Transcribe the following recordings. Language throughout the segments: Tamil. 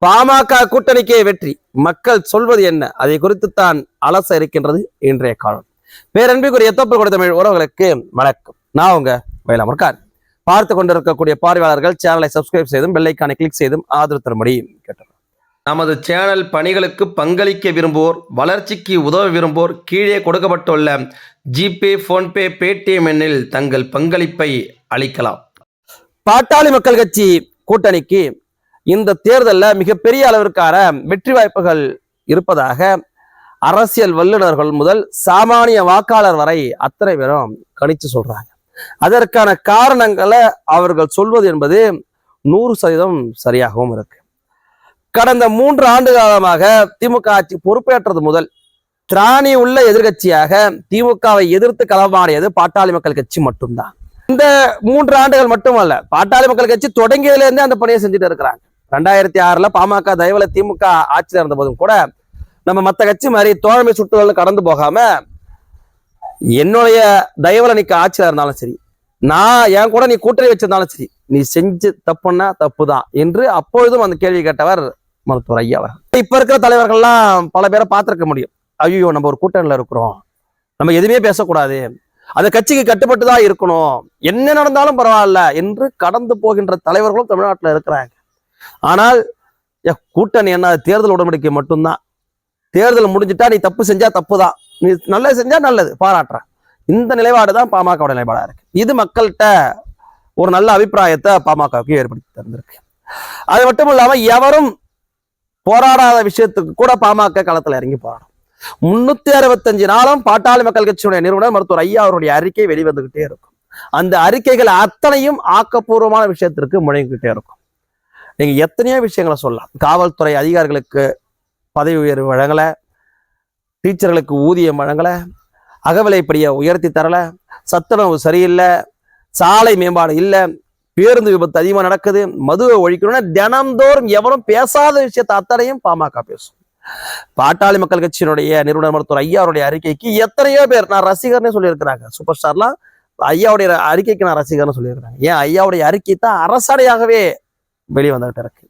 பாமக கூட்டணிக்கே வெற்றி, மக்கள் சொல்வது என்ன, அதை குறித்துத்தான் அலச இருக்கின்றது இன்றைய காலம். பேரன்பிற்குரிய தொப்பல் கொடை தமிழ் உறவுகளுக்கு வணக்கம். நான் உங்க வேளாமர்கார். பார்த்து கொண்டிருக்கக்கூடிய பார்வையாளர்கள் சேனலை சப்ஸ்கிரைப் செய்தும் பெல்லைக்கானை கிளிக் செய்தும் ஆதரவு தரும்படி கேட்டோம். நமது சேனல் பணிகளுக்கு பங்களிக்க விரும்புவோர், வளர்ச்சிக்கு உதவ விரும்புவோர் கீழே கொடுக்கப்பட்டுள்ள ஜிபே, போன்பே, பேடிஎம் எண்ணில் தங்கள் பங்களிப்பை அளிக்கலாம். பாட்டாளி மக்கள் கட்சி கூட்டணிக்கு இந்த தேர்தலில் மிகப்பெரிய அளவிற்கான வெற்றி வாய்ப்புகள் இருப்பதாக அரசியல் வல்லுநர்கள் முதல் சாமானிய வாக்காளர் வரை அத்தனை பேரும் கணிச்சு சொல்றாங்க. அதற்கான காரணங்களை அவர்கள் சொல்வது என்பது 100% சரியாகவும் இருக்கு. கடந்த 3 ஆண்டு காலமாக திமுக ஆட்சி பொறுப்பேற்றது முதல் திராணி உள்ள எதிர்கட்சியாக திமுகவை எதிர்த்து களமாடியது பாட்டாளி மக்கள் கட்சி மட்டும்தான். இந்த 3 ஆண்டுகள் மட்டுமல்ல, பாட்டாளி மக்கள் கட்சி தொடங்கியதுல இருந்தே அந்த பணியை செஞ்சுட்டு இருக்கிறாங்க. 2006 பாமக தயவுல திமுக ஆட்சியில் இருந்த போதும் கூட நம்ம மற்ற கட்சி மாதிரி தோழமை சுட்டுகள் கடந்து போகாம, என்னுடைய தயவுல நீ ஆட்சியில இருந்தாலும் சரி, நான் என் கூட நீ கூட்டணி வச்சிருந்தாலும் சரி, நீ செஞ்சு தப்புன்னா தப்புதான் என்று அப்பொழுதும் அந்த கேள்வி கேட்டவர் மருத்துவர் ஐயா அவர். இப்ப இருக்கிற தலைவர்கள்லாம் பல பேரை பார்த்திருக்க முடியும். ஐயோ, நம்ம ஒரு கூட்டணியில இருக்கிறோம், நம்ம எதுவுமே பேசக்கூடாது, அந்த கட்சிக்கு கட்டுப்பட்டுதான் இருக்கணும், என்ன நடந்தாலும் பரவாயில்ல என்று கடந்து போகின்ற தலைவர்களும் தமிழ்நாட்டில் இருக்கிறாங்க. ஆனால் கூட்டணி என்ன, தேர்தல் உடன்படிக்கை மட்டும்தான். தேர்தல் முடிஞ்சிட்டா நீ தப்பு செஞ்சா தப்பு தான், நீ நல்லது செஞ்சா நல்லது, பாராட்டுற. இந்த நிலைப்பாடு தான் பாமகவோட நிலைப்பாடா இருக்கு. இது மக்கள்கிட்ட ஒரு நல்ல அபிப்பிராயத்தை பாமகவுக்கு ஏற்படுத்தி தந்திருக்கு. அது மட்டும் இல்லாம எவரும் போராடாத விஷயத்துக்கு கூட பாமக களத்துல இறங்கி போராடும். 365 நாளும் பாட்டாளி மக்கள் கட்சியுடைய நிறுவனர் மருத்துவர் ஐயா அவருடைய அறிக்கை வெளிவந்துகிட்டே இருக்கும். அந்த அறிக்கைகள் அத்தனையும் ஆக்கப்பூர்வமான விஷயத்திற்கு முழங்கிக்கிட்டே இருக்கும். நீங்க எத்தனையோ விஷயங்களை சொல்லலாம். காவல்துறை அதிகாரிகளுக்கு பதவி உயர்வு வழங்கல, டீச்சர்களுக்கு ஊதியம் வழங்கல, அகவிலைப்படியை உயர்த்தி தரல, சத்துணவு சரியில்லை, சாலை மேம்பாடு இல்லை, பேருந்து விபத்து அதிகமாக நடக்குது, மதுவை ஒழிக்கணும்னா தினந்தோறும் எவரும் பேசாத விஷயத்தை அத்தனையும் பாமக பேசும். பாட்டாளி மக்கள் கட்சியினுடைய நிறுவனர் மருத்துவர் ஐயாவுடைய அறிக்கைக்கு எத்தனையோ பேர் நான் ரசிகர்னே சொல்லியிருக்கிறாங்க. சூப்பர் ஸ்டார்லாம் ஐயாவுடைய அறிக்கைக்கு நான் ரசிகர்னு சொல்லியிருக்கிறாங்க. ஏன், ஐயாவுடைய அறிக்கை தான் அரசடையாகவே வெளிவந்துகிட்டு இருக்கு.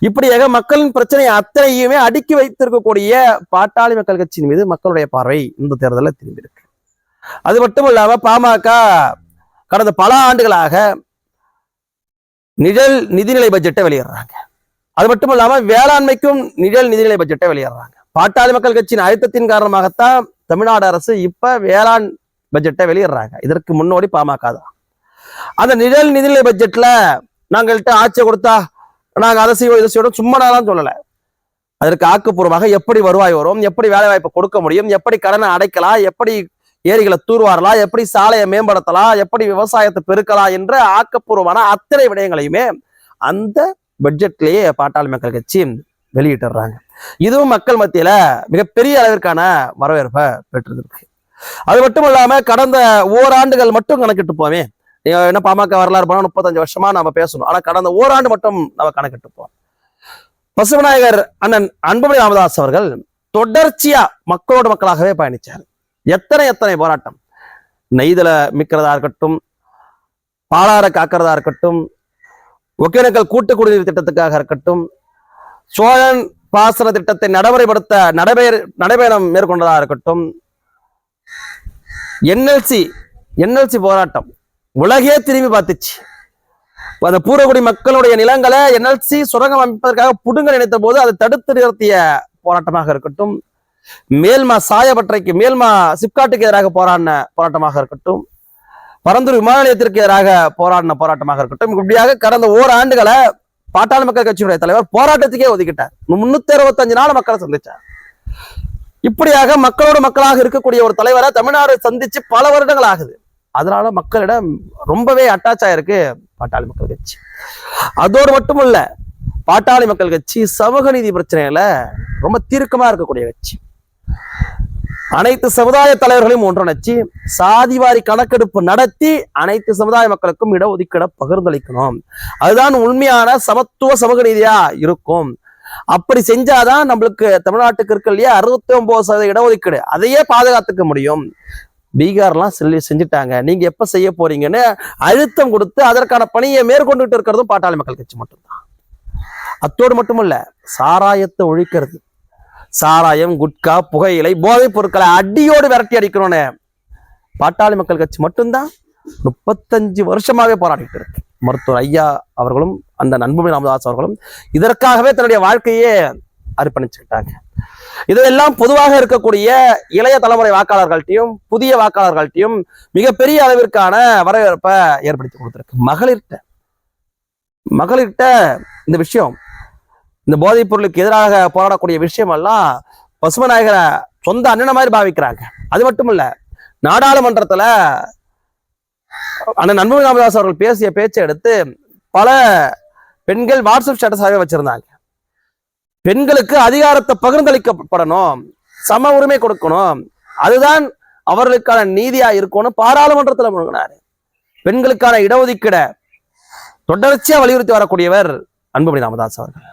இப்படியாக மக்களின் பிரச்சனையை அத்தனையுமே அடுக்கி வைத்திருக்கக்கூடிய பாட்டாளி மக்கள் கட்சியின் மீது மக்களுடைய பார்வை இந்த தேர்தலில் திரும்பி இருக்கு. அது மட்டும் இல்லாம பாமக கடந்த பல ஆண்டுகளாக நிழல் நிதிநிலை பட்ஜெட்டை வெளியிடுறாங்க. அது மட்டும் இல்லாம வேளாண்மைக்கும் நிழல் நிதிநிலை பட்ஜெட்டை வெளியிடுறாங்க. பாட்டாளி மக்கள் கட்சியின் அழுத்தத்தின் காரணமாகத்தான் தமிழ்நாடு அரசு இப்ப வேளாண் பட்ஜெட்டை வெளியிடுறாங்க. இதற்கு முன்னோடி பாமக தான். அந்த நிழல் நிதிநிலை பட்ஜெட்ல நாங்கள்கிட்ட ஆட்சியை கொடுத்தா நாங்க அதை செய்வோம் இதை செய்வோம் சும்மா நான் சொல்லலை. அதற்கு ஆக்கப்பூர்வமாக எப்படி வருவாய் வரும், எப்படி வேலை வாய்ப்பை கொடுக்க முடியும், எப்படி கடனை அடைக்கலாம், எப்படி ஏரிகளை தூர்வாரலாம், எப்படி சாலையை மேம்படுத்தலாம், எப்படி விவசாயத்தை பெருக்கலாம் என்ற ஆக்கப்பூர்வமான அத்தனை விடயங்களையுமே அந்த பட்ஜெட்லேயே பாட்டாளி மக்கள் கட்சி வெளியிட்டுறாங்க. இதுவும் மக்கள் மத்தியில மிகப்பெரிய அளவிற்கான வரவேற்பை பெற்றிருக்கு. அது மட்டும் இல்லாம கடந்த ஓராண்டுகள் மட்டும் கணக்கிட்டு போவே, என்ன பாமக வரலாறு போனா 35 வருஷமா நம்ம பேசணும். ஆனா கடந்த ஓராண்டு மட்டும் நம்ம கணக்கிட்டு போவோம். பசுமநாயகர் அண்ணன் அன்புமணி ராமதாஸ் அவர்கள் தொடர்ச்சியா மக்களோட மக்களாகவே பயணிச்சார். எத்தனை போராட்டம், நெய்தலை மிக்கிறதா இருக்கட்டும், பாலாரை காக்கிறதா இருக்கட்டும், ஒகேனக்கல் கூட்டு குடிநீர் திட்டத்துக்காக இருக்கட்டும், சோழன் பாசன திட்டத்தை நடைமுறைப்படுத்த நடைபயணம் மேற்கொண்டதா இருக்கட்டும், என்எல்சி போராட்டம் உலகே திரும்பி பார்த்துச்சு. அந்த பூர்வகுடி மக்களுடைய நிலங்களை என்எல்சி சுரங்கம் அமைப்பதற்காக புடுங்க நினைத்த போது அதை தடுத்து நிறுத்திய போராட்டமாக இருக்கட்டும், மேல்மா சாயப்பற்றைக்கு மேல்மா சிப்காட்டுக்கு எதிராக போராடின போராட்டமாக இருக்கட்டும், பரந்தூர் விமான நிலையத்திற்கு எதிராக போராடின போராட்டமாக இருக்கட்டும், இப்படியாக கடந்த ஓராண்டுகளை பாட்டாளி மக்கள் கட்சியினுடைய தலைவர் போராட்டத்துக்கே ஒதுக்கிட்டார். 365 நாள் மக்களை சந்திச்சார். இப்படியாக மக்களோடு மக்களாக இருக்கக்கூடிய ஒரு தலைவரை தமிழ்நாடு சந்திச்சு பல வருடங்கள் ஆகுது. அதனால மக்களிடம் ரொம்பவே அட்டாச் ஆயிருக்கு பாட்டாளி மக்கள் கட்சி. அதோடு மட்டும் இல்ல, பாட்டாளி மக்கள் கட்சி சமூக நீதி பிரச்சனைகளை ரொம்ப தீர்க்கமா இருக்கக்கூடிய கட்சி. அனைத்து சமுதாய தலைவர்களையும் ஒன்றிணைச்சு சாதிவாரி கணக்கெடுப்பு நடத்தி அனைத்து சமுதாய மக்களுக்கும் இடஒதுக்கீட பகிர்ந்தளிக்கணும். அதுதான் உண்மையான சமத்துவ சமூக நீதியா இருக்கும். அப்படி செஞ்சாதான் நம்மளுக்கு தமிழ்நாட்டுக்கு இருக்கு இல்லையா 69% இடஒதுக்கீடு, அதையே பாதுகாத்துக்க முடியும். பீகார்லாம் செஞ்சுட்டாங்க, நீங்க எப்ப செய்ய போறீங்கன்னு அழுத்தம் கொடுத்து அதற்கான பணியை மேற்கொண்டுட்டு இருக்கிறதும் பாட்டாளி மக்கள் கட்சி மட்டும்தான். அத்தோடு மட்டுமல்ல, சாராயத்தை ஒழிக்கிறது. சாராயம், குட்கா, புகையிலை, போதைப் பொருட்களை அடியோடு விரட்டி அடிக்கணும்னு பாட்டாளி மக்கள் கட்சி மட்டும்தான் 35 வருஷமாவே போராடிட்டு இருக்கு. மருத்துவர் ஐயா அவர்களும் அந்த அன்புமணி ராமதாஸ் அவர்களும் இதற்காகவே தன்னுடைய வாழ்க்கையே அர்ப்பணிச்சுக்கிட்டாங்க. இதெல்லாம் பொதுவாக இருக்கக்கூடிய இளைய தலைமுறை வாக்காளர்கள்ட்டையும் புதிய வாக்காளர்கள்ட்டையும் மிகப்பெரிய அளவிற்கான வரவேற்பை ஏற்படுத்தி கொடுத்திருக்கு. மகளிர்கிட்ட இந்த விஷயம், இந்த போதைப் பொருளுக்கு எதிராக போராடக்கூடிய விஷயம் எல்லாம் பசுமநாயகரை சொந்த அண்ணன மாதிரி பாவிக்கிறாங்க. அது மட்டும் இல்ல, நாடாளுமன்றத்துல அண்ணன் அன்புமணி ராமதாஸ் அவர்கள் பேசிய பேச்சை எடுத்து பல பெண்கள் வாட்ஸ்அப் ஸ்டேட்டஸாகவே வச்சிருந்தாங்க. பெண்களுக்கு அதிகாரத்தை பகிர்ந்தளிக்கப்படணும், சம உரிமை கொடுக்கணும், அதுதான் அவர்களுக்கான நீதியா இருக்கணும் பாராளுமன்றத்துல முழுங்கினாரு. பெண்களுக்கான இடஒதுக்கீட தொடர்ச்சியா வலியுறுத்தி வரக்கூடியவர் அன்புமணி ராமதாஸ் அவர்கள்.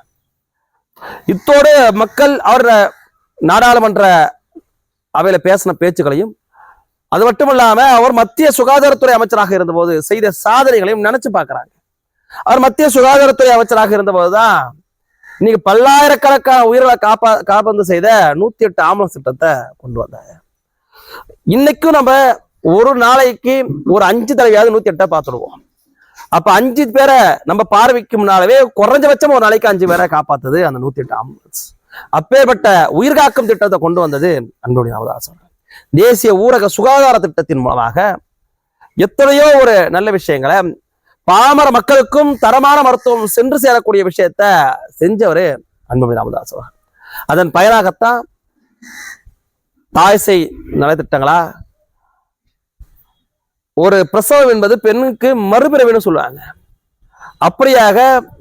இத்தோடு மக்கள் அவர் நாடாளுமன்ற அவையில பேசின பேச்சுக்களையும், அது மட்டும் இல்லாம அவர் மத்திய சுகாதாரத்துறை அமைச்சராக இருந்தபோது செய்த சாதனைகளையும் நினைச்சு பார்க்கிறாங்க. அவர் மத்திய சுகாதாரத்துறை அமைச்சராக இருந்தபோதுதான் இன்னைக்கு பல்லாயிரக்கணக்கான உயிர்களை காப்பந்து செய்த 108 ஆம்புலன்ஸ் திட்டத்தை கொண்டு வந்தாங்க. இன்னைக்கும் நம்ம ஒரு நாளைக்கு ஒரு 5 தடவையாவது 108 பார்த்துடுவோம். அப்ப 5 பேரை நம்ம பார்வைக்கு முன்னாலவே குறைஞ்சபட்சம் ஒரு நாளைக்கு 5 பேரை காப்பாத்துது அந்த 108 ஆம்புலன்ஸ். அப்பேற்பட்ட உயிர்காக்கும் திட்டத்தை கொண்டு வந்தது அன்புமணி ராமதாஸ் அவர்கள். தேசிய ஊரக சுகாதார திட்டத்தின் மூலமாக எத்தனையோ ஒரு நல்ல விஷயங்களை, பாமர மக்களுக்கும் தரமான மருத்துவம் சென்று சேரக்கூடிய விஷயத்த செஞ்சவரு அன்புமணி ராமதாஸ் அவர்கள். அதன் பயனாகத்தான் தாய்சை நலத்திட்டங்களா, ஒரு பிரசவம் என்பது பெண்ணுக்கு மறுபிறவின்னு சொல்லுவாங்க. அப்படியாக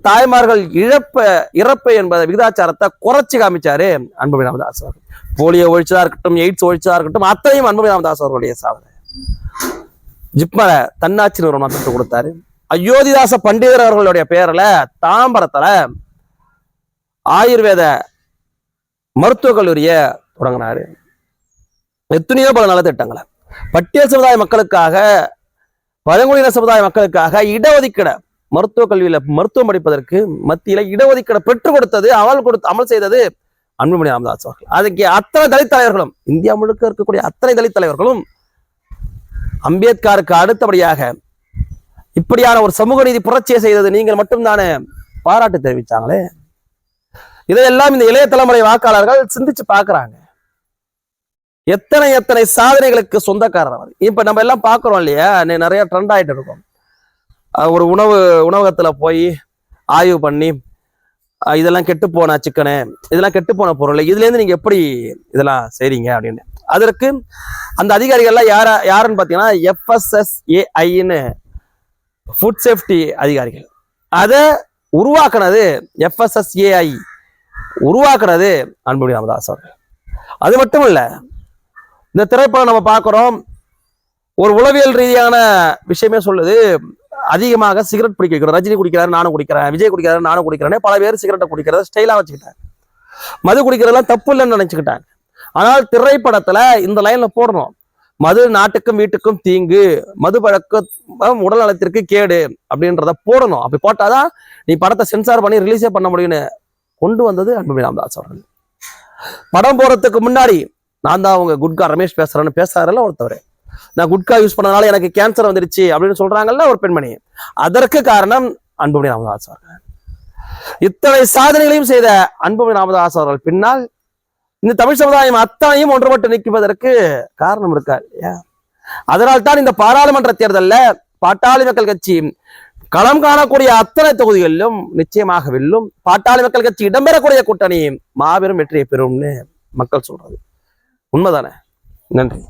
தாய்மார்கள் இறப்பு என்பதை விகிதாச்சாரத்தை குறைச்சி காமிச்சாரு அன்புமணி ராமதாஸ் அவர்கள். போலியோ ஒழிச்சதா இருக்கட்டும், எய்ட்ஸ் ஒழிச்சதா இருக்கட்டும், அத்தனையும் அன்புமணி ராமதாஸ் அவர்களுடைய சாதனை. ஜிப்மர தன்னாட்சி நிறுவனம் பெற்று கொடுத்தாரு. அயோத்திதாச பண்டிதர் அவர்களுடைய பெயர்ல தாம்பரத்துல ஆயுர்வேத மருத்துவக் கல்லூரிய தொடங்கினாரு. எத்தனையோ பல நலத்திட்டங்களை பட்டியல் சமுதாய மக்களுக்காக, பழங்குடியின சமுதாய மக்களுக்காக இடஒதுக்கீட மருத்துவக் கல்வியில மருத்துவம் படிப்பதற்கு மத்தியில இடஒதுக்கீட பெற்றுக் கொடுத்தது, அமல் செய்தது அன்புமணி ராமதாஸ் அவர்கள். அதுக்கு அத்தனை தலித் தலைவர்களும், இந்தியா முழுக்க இருக்கக்கூடிய அத்தனை தலித் தலைவர்களும் அம்பேத்கருக்கு அடுத்தபடியாக இப்படியான ஒரு சமூக நீதி புரட்சியை செய்தது நீங்கள் மட்டும்தானே பாராட்டு தெரிவிச்சாங்களே. இதையெல்லாம் இந்த இளைய தலைமுறை வாக்காளர்கள் சிந்திச்சு பாக்குறாங்க. எத்தனை எத்தனை சாதனைகளுக்கு சொந்தக்காரர் அவர். இப்ப நம்ம எல்லாம் பாக்குறோம் இல்லையா, நிறைய ட்ரெண்ட் ஆயிட்டு இருக்கோம். ஒரு உணவகத்துல போய் ஆய்வு பண்ணி இதெல்லாம் கெட்டு போன சிக்கனு, இதெல்லாம் கெட்டு போன பொருள், இதுல இருந்து நீங்க எப்படி இதெல்லாம் செய்றீங்க அப்படின்னு. அதற்கு அந்த அதிகாரிகள்லாம் யாருன்னு பாத்தீங்கன்னா FSSAIன்னு ஃபுட் சேஃப்டி அதிகாரிகள். அதை உருவாக்குனது FSSAI உருவாக்குனது அன்புமணி ராமதாஸ் அவர்கள். அது மட்டும் இல்ல, இந்த திரைப்படம் நம்ம பார்க்கிறோம், ஒரு உளவியல் ரீதியான விஷயமே சொல்லுது. அதிகமாக சிகரெட் பிடிக்க வைக்கிறோம். ரஜினி குடிக்கிறாரு நானும் குடிக்கிறேன், விஜய் குடிக்கிறாரு நானும் குடிக்கிறேன், பல பேர் சிகரெட்டை குடிக்கிறத ஸ்டைலா வச்சுக்கிட்டாங்க. மது குடிக்கிறதெல்லாம் தப்பு இல்லைன்னு நினைச்சுக்கிட்டாங்க. ஆனால் திரைப்படத்துல இந்த லைன்ல போடணும், மது நாட்டுக்கும் வீட்டுக்கும் தீங்கு, மது பழக்கம் உடல் நலத்திற்கு கேடு அப்படின்றத போடணும். அப்படி போட்டாதான் நீ படத்தை சென்சார் பண்ணி ரிலீஸே பண்ண முடியும்னு கொண்டு வந்தது அன்புமணி ராமதாஸ் அவர்கள். படம் போறதுக்கு முன்னாடி நான் தான் அவங்க குட்கா ரமேஷ் பேசுறேன்னு பேசாருல ஒருத்தவர், நான் குட்கா யூஸ் பண்ணதுனால எனக்கு கேன்சர் வந்துருச்சு அப்படின்னு சொல்றாங்கல்ல ஒரு பெண்மணி, அதற்கு காரணம் அன்புமணி ராமதாஸ் அவர்கள். இத்தனை சாதனைகளையும் செய்த அன்புமணி ராமதாஸ் அவர்கள் பின்னால் இந்த தமிழ் சமுதாயம் அத்தனையும் ஒன்றுபட்டு நிற்குவதற்கு காரணம் இருக்கா இல்லையா? அதனால்தான் இந்த பாராளுமன்ற தேர்தலில் பாட்டாளி மக்கள் கட்சி களம் காணக்கூடிய அத்தனை தொகுதிகளிலும் நிச்சயமாக வெல்லும். பாட்டாளி மக்கள் கட்சி இடம்பெறக்கூடிய கூட்டணி மாபெரும் வெற்றியை பெறும்னு மக்கள் சொல்றது உண்மைதானே? நன்றி.